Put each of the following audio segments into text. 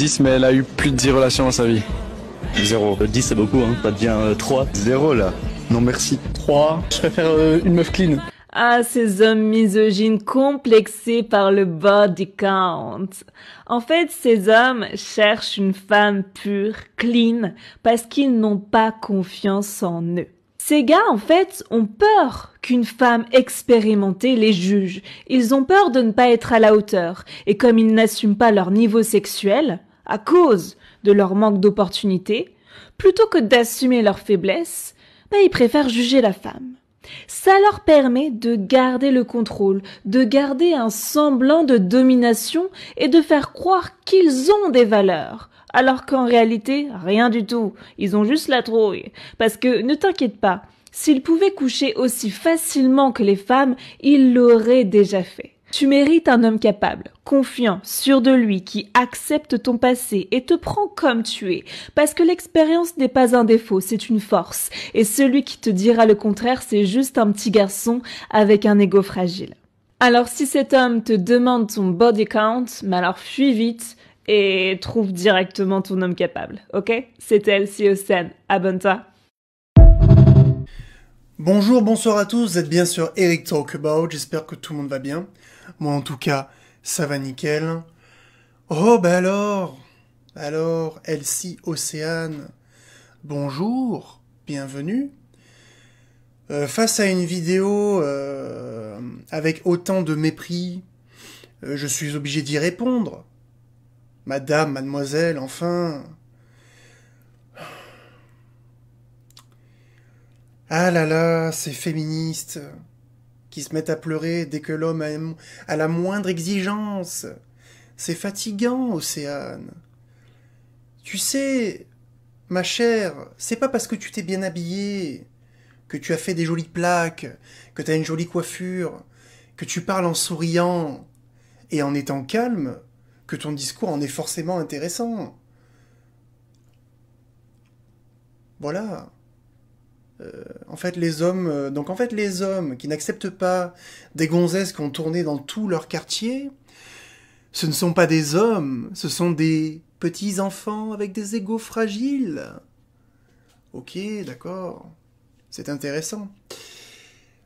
10, mais elle a eu plus de 10 relations dans sa vie. 0. 10 c'est beaucoup, hein. Ça devient 3. 0 là. Non merci. 3. Je préfère une meuf clean. Ah, ces hommes misogynes complexés par le body count. En fait, ces hommes cherchent une femme pure, clean, parce qu'ils n'ont pas confiance en eux. Ces gars, en fait, ont peur qu'une femme expérimentée les juge. Ils ont peur de ne pas être à la hauteur. Et comme ils n'assument pas leur niveau sexuel, à cause de leur manque d'opportunités, plutôt que d'assumer leurs faiblesses, ils préfèrent juger la femme. Ça leur permet de garder le contrôle, de garder un semblant de domination et de faire croire qu'ils ont des valeurs. Alors qu'en réalité, rien du tout. Ils ont juste la trouille. Parce que, ne t'inquiète pas, s'ils pouvaient coucher aussi facilement que les femmes, ils l'auraient déjà fait. Tu mérites un homme capable, confiant, sûr de lui, qui accepte ton passé et te prend comme tu es. Parce que l'expérience n'est pas un défaut, c'est une force. Et celui qui te dira le contraire, c'est juste un petit garçon avec un ego fragile. Alors si cet homme te demande ton body count, alors fuis vite et trouve directement ton homme capable, ok? C'était Elsie Océane, abonne-toi. Bonjour, bonsoir à tous, vous êtes bien sur Eric Talk About, j'espère que tout le monde va bien. Moi en tout cas, ça va nickel. Oh alors, Elsie Océane, bonjour, bienvenue. Face à une vidéo avec autant de mépris, je suis obligé d'y répondre. Madame, mademoiselle, enfin... Ah là là, ces féministes qui se mettent à pleurer dès que l'homme a la moindre exigence. C'est fatigant, Océane. Tu sais, ma chère, c'est pas parce que tu t'es bien habillée, que tu as fait des jolies plaques, que tu as une jolie coiffure, que tu parles en souriant et en étant calme, que ton discours en est forcément intéressant. Voilà. En fait, les hommes qui n'acceptent pas des gonzesses qui ont tourné dans tout leur quartier, ce ne sont pas des hommes, ce sont des petits enfants avec des égos fragiles. Ok, d'accord. C'est intéressant.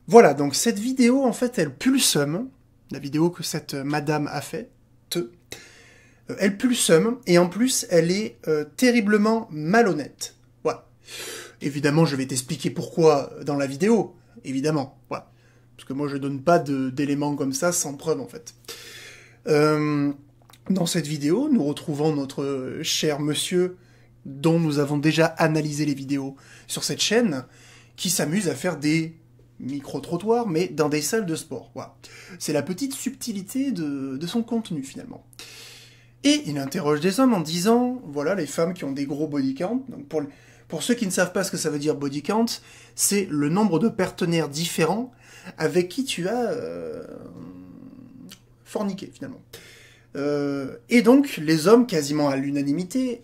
Voilà, donc cette vidéo, en fait, elle pue le seum. La vidéo que cette madame a faite. Elle pue le seum, et en plus, elle est terriblement malhonnête. Voilà. Évidemment, je vais t'expliquer pourquoi dans la vidéo, évidemment. Voilà. Parce que moi, je donne pas d'éléments comme ça sans preuve, en fait. Dans cette vidéo, nous retrouvons notre cher monsieur, dont nous avons déjà analysé les vidéos sur cette chaîne, qui s'amuse à faire des micro-trottoirs, mais dans des salles de sport. Voilà. C'est la petite subtilité de son contenu, finalement. Et il interroge des hommes en disant, voilà, les femmes qui ont des gros body count, donc pour ceux qui ne savent pas ce que ça veut dire body count, c'est le nombre de partenaires différents avec qui tu as forniqué, finalement. Et donc, les hommes, quasiment à l'unanimité,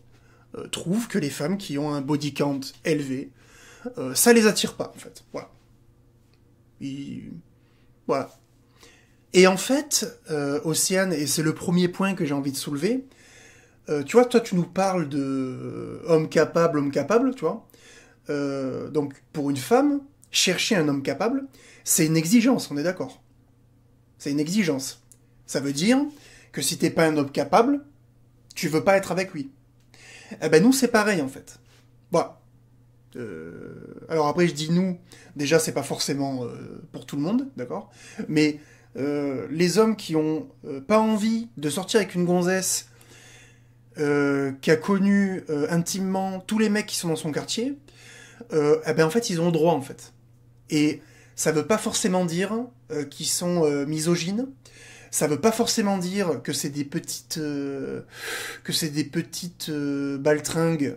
trouvent que les femmes qui ont un body count élevé, ça les attire pas, en fait. Voilà. Voilà. Et en fait, Océane, et c'est le premier point que j'ai envie de soulever, tu vois, toi, tu nous parles de homme capable, tu vois. Donc, pour une femme, chercher un homme capable, c'est une exigence, on est d'accord. C'est une exigence. Ça veut dire que si t'es pas un homme capable, tu veux pas être avec lui. Eh ben, nous, c'est pareil, en fait. Voilà. Alors après, je dis nous, déjà, c'est pas forcément pour tout le monde, d'accord. Mais les hommes qui ont pas envie de sortir avec une gonzesse qui a connu intimement tous les mecs qui sont dans son quartier, eh ben en fait ils ont le droit en fait. Et ça veut pas forcément dire qu'ils sont misogynes. Ça veut pas forcément dire que c'est des petites baltringues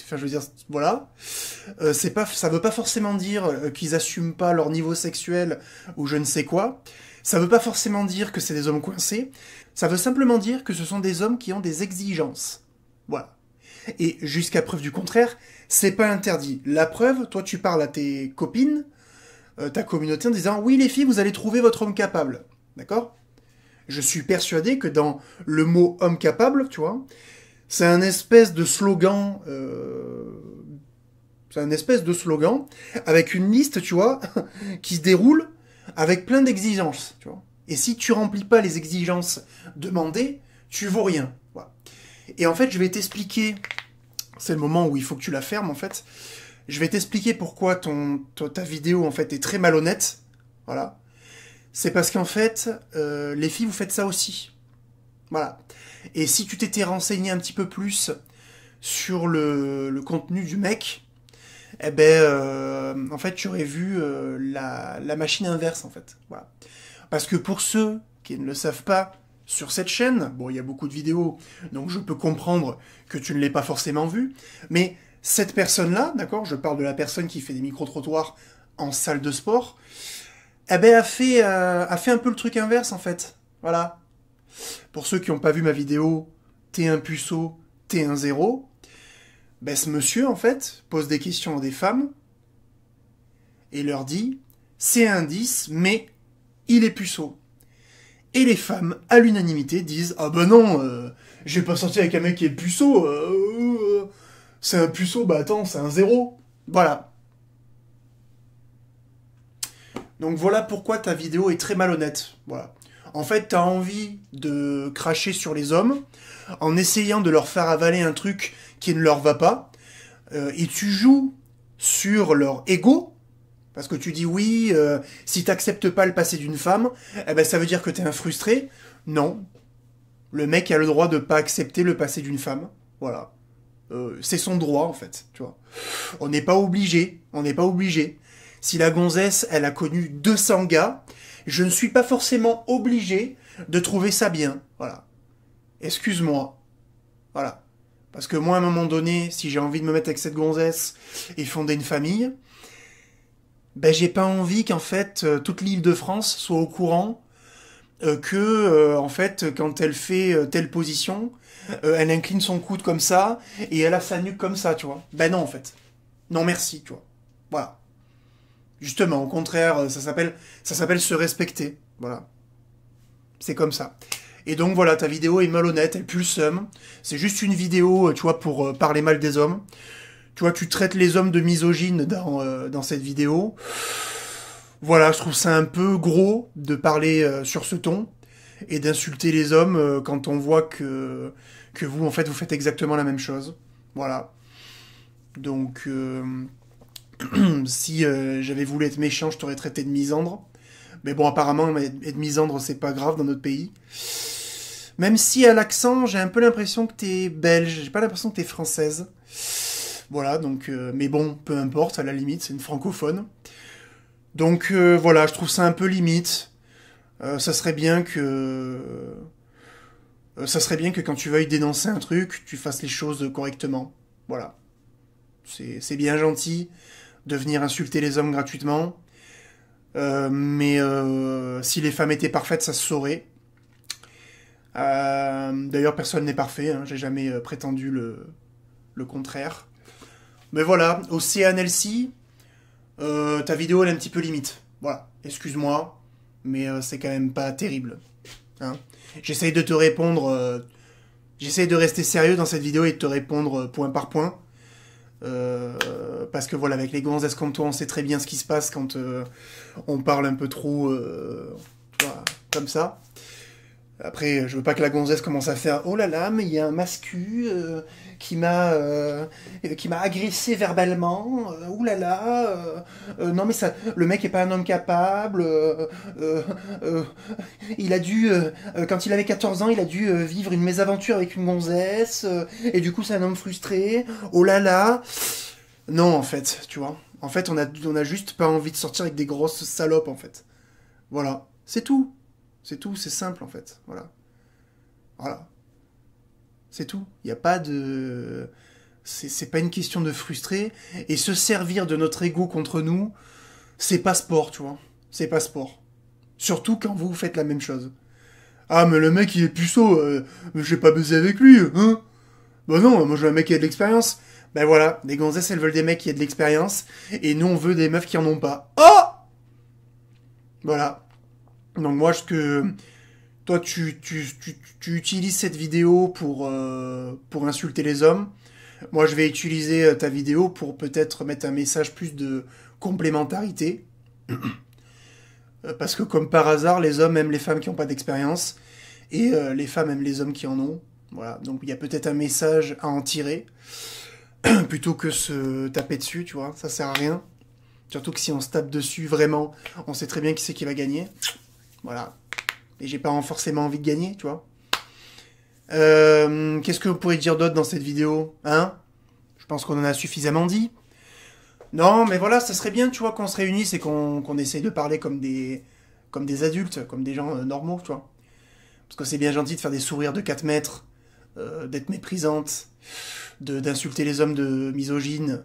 enfin je veux dire voilà. Ça veut pas forcément dire qu'ils assument pas leur niveau sexuel ou je ne sais quoi. Ça veut pas forcément dire que c'est des hommes coincés, ça veut simplement dire que ce sont des hommes qui ont des exigences. Voilà. Et jusqu'à preuve du contraire, c'est pas interdit. La preuve, toi tu parles à tes copines, ta communauté en disant « Oui les filles, vous allez trouver votre homme capable. » D'accord ? Je suis persuadé que dans le mot homme capable, tu vois, c'est un espèce de slogan, avec une liste, tu vois, qui se déroule avec plein d'exigences, tu vois. Et si tu remplis pas les exigences demandées, tu vaux rien. Voilà. Et en fait, je vais t'expliquer, c'est le moment où il faut que tu la fermes, en fait. Je vais t'expliquer pourquoi ta vidéo, en fait, est très malhonnête. Voilà. C'est parce qu'en fait, les filles, vous faites ça aussi. Voilà. Et si tu t'étais renseigné un petit peu plus sur le contenu du mec, eh ben, en fait, tu aurais vu la machine inverse, en fait. Voilà. Parce que pour ceux qui ne le savent pas, sur cette chaîne, bon, il y a beaucoup de vidéos, donc je peux comprendre que tu ne l'aies pas forcément vu, mais cette personne-là, d'accord, je parle de la personne qui fait des micro-trottoirs en salle de sport, eh ben, a fait un peu le truc inverse, en fait. Voilà. Pour ceux qui n'ont pas vu ma vidéo, t'es un puceau, t'es un zéro, ben, ce monsieur, en fait, pose des questions à des femmes et leur dit, c'est un 10, mais il est puceau. Et les femmes, à l'unanimité, disent « Ah ben non, j'ai pas sorti avec un mec qui est puceau, c'est un puceau, bah attends, c'est un zéro. » Voilà. Donc voilà pourquoi ta vidéo est très malhonnête. Voilà. En fait, t'as envie de cracher sur les hommes, en essayant de leur faire avaler un truc qui ne leur va pas, et tu joues sur leur ego, parce que tu dis oui, si t'acceptes pas le passé d'une femme, eh ben ça veut dire que t'es un frustré. Non. Le mec a le droit de pas accepter le passé d'une femme. Voilà. C'est son droit, en fait, tu vois. On n'est pas obligé. Si la gonzesse, elle a connu 200 gars, je ne suis pas forcément obligé de trouver ça bien. Voilà. Excuse-moi. Voilà. Parce que moi, à un moment donné, si j'ai envie de me mettre avec cette gonzesse et fonder une famille, ben j'ai pas envie qu'en fait toute l'Île-de-France soit au courant que en fait quand elle fait telle position, elle incline son coude comme ça et elle a sa nuque comme ça, tu vois. Ben non en fait. Non merci, tu vois. Voilà. Justement, au contraire, ça s'appelle se respecter. Voilà. C'est comme ça. Et donc voilà, ta vidéo est malhonnête, elle pue le seum. C'est juste une vidéo, tu vois, pour parler mal des hommes. Tu vois, tu traites les hommes de misogynes dans cette vidéo. Voilà, je trouve ça un peu gros de parler sur ce ton et d'insulter les hommes quand on voit que vous, en fait, vous faites exactement la même chose. Voilà. Donc, si j'avais voulu être méchant, je t'aurais traité de misandre. Mais bon, apparemment, être misandre, c'est pas grave dans notre pays. Même si à l'accent, j'ai un peu l'impression que t'es belge, j'ai pas l'impression que t'es française. Voilà, donc, mais bon, peu importe, à la limite, c'est une francophone. Donc, voilà, je trouve ça un peu limite. Ça serait bien que quand tu veuilles dénoncer un truc, tu fasses les choses correctement. Voilà. C'est bien gentil de venir insulter les hommes gratuitement. Mais si les femmes étaient parfaites, ça se saurait. D'ailleurs, personne n'est parfait, hein, j'ai jamais prétendu le contraire. Mais voilà, Océane LC, ta vidéo elle est un petit peu limite. Voilà, excuse-moi, mais c'est quand même pas terrible. Hein. J'essaye de te répondre, j'essaye de rester sérieux dans cette vidéo et de te répondre point par point. Parce que voilà, avec les gonzesses comme toi, on sait très bien ce qui se passe quand on parle un peu trop voilà, comme ça. Après, je veux pas que la gonzesse commence à faire « Oh là là, mais il y a un mascu qui m'a agressé verbalement. Oh là là, non mais ça, le mec est pas un homme capable. Il a dû, quand il avait 14 ans, il a dû vivre une mésaventure avec une gonzesse. Et du coup, c'est un homme frustré. Oh là là. » Non, en fait, tu vois. En fait, on a juste pas envie de sortir avec des grosses salopes, en fait. Voilà, c'est tout. C'est tout, c'est simple en fait. Voilà. Voilà. C'est tout. Il n'y a pas de... C'est pas une question de frustrer. Et se servir de notre ego contre nous, c'est pas sport, tu vois. C'est pas sport. Surtout quand vous faites la même chose. Ah, mais le mec, il est puceau. J'ai pas baisé avec lui, hein. Bah non, moi je veux un mec qui a de l'expérience. Ben voilà, les gonzesses, elles veulent des mecs qui aient de l'expérience. Et nous, on veut des meufs qui en ont pas. Oh! Voilà. Donc moi, ce que toi, tu utilises cette vidéo pour insulter les hommes. Moi, je vais utiliser ta vidéo pour peut-être mettre un message plus de complémentarité. Parce que comme par hasard, les hommes aiment les femmes qui n'ont pas d'expérience. Et les femmes aiment les hommes qui en ont. Voilà, donc il y a peut-être un message à en tirer. Plutôt que se taper dessus, tu vois. Ça sert à rien. Surtout que si on se tape dessus, vraiment, on sait très bien qui c'est qui va gagner. Voilà. Et j'ai pas forcément envie de gagner, tu vois. Qu'est-ce que vous pourriez dire d'autre dans cette vidéo, hein? Je pense qu'on en a suffisamment dit. Non, mais voilà, ça serait bien, tu vois, qu'on se réunisse et qu'on essaye de parler comme des adultes, comme des gens normaux, tu vois. Parce que c'est bien gentil de faire des sourires de 4 mètres, d'être méprisante, d'insulter les hommes de misogynes.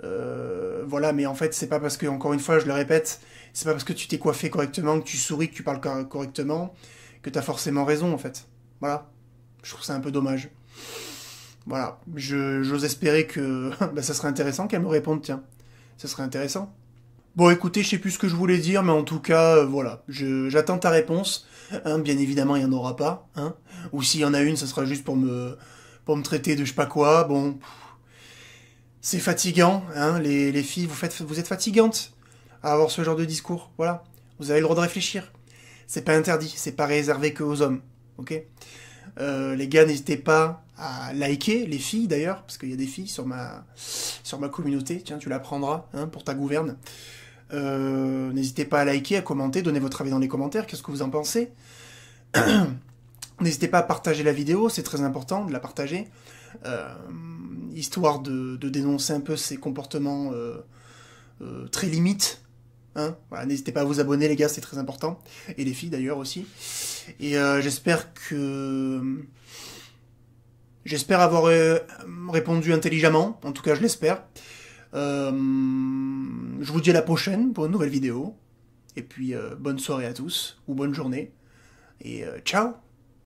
Voilà, mais en fait, c'est pas parce que, encore une fois, je le répète, c'est pas parce que tu t'es coiffé correctement, que tu souris, que tu parles correctement, que t'as forcément raison, en fait. Voilà. Je trouve ça un peu dommage. Voilà. J'ose espérer que bah, ça serait intéressant qu'elle me réponde, tiens. Ça serait intéressant. Bon, écoutez, je sais plus ce que je voulais dire, mais en tout cas, voilà. J'attends ta réponse. Hein, bien évidemment, il n'y en aura pas. Hein. Ou s'il y en a une, ce sera juste pour me traiter de je sais pas quoi. Bon, c'est fatigant. Hein, les filles, vous êtes fatigantes à avoir ce genre de discours. Voilà. Vous avez le droit de réfléchir. C'est pas interdit. C'est pas réservé que aux hommes. Ok ? Les gars, n'hésitez pas à liker, les filles d'ailleurs, parce qu'il y a des filles sur ma communauté. Tiens, tu la prendras hein, pour ta gouverne. N'hésitez pas à liker, à commenter, donner votre avis dans les commentaires. Qu'est-ce que vous en pensez? N'hésitez pas à partager la vidéo, c'est très important de la partager, histoire de dénoncer un peu ces comportements très limites. Hein, voilà, n'hésitez pas à vous abonner les gars, c'est très important. Et les filles d'ailleurs aussi. Et j'espère avoir répondu intelligemment, en tout cas je l'espère. Je vous dis à la prochaine pour une nouvelle vidéo. Et puis bonne soirée à tous, ou bonne journée. Et ciao!